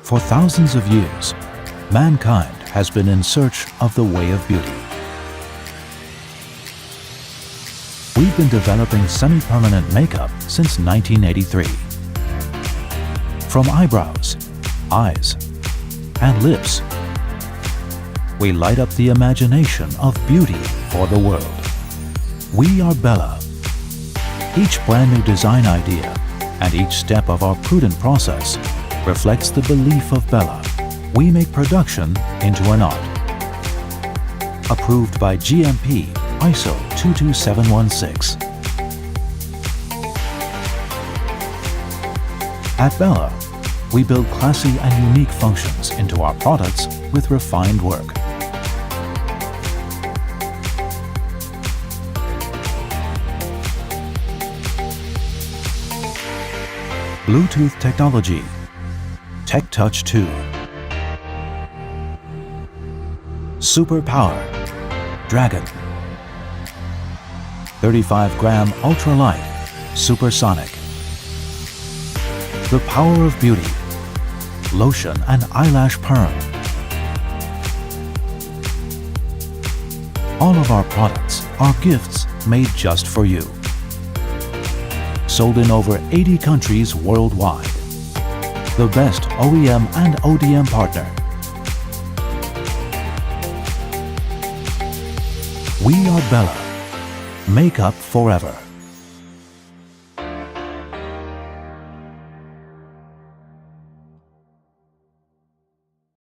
For thousands of years, mankind has been in search of the way of beauty. We've been developing semi-permanent makeup since 1983. From eyebrows, eyes, and lips, we light up the imagination of beauty for the world. We are Bella. Each brand new design idea and each step of our prudent process reflects the belief of Bella. We make production into an art. Approved by GMP ISO 22716. At Bella, we build classy and unique functions into our products with refined work. Bluetooth technology, Tech Touch 2. Super Power, Dragon. 35-gram ultralight, supersonic. The power of beauty, lotion and eyelash perm. All of our products are gifts made just for you. Sold in over 80 countries worldwide. The best OEM and ODM partner. We are Bella. Makeup forever.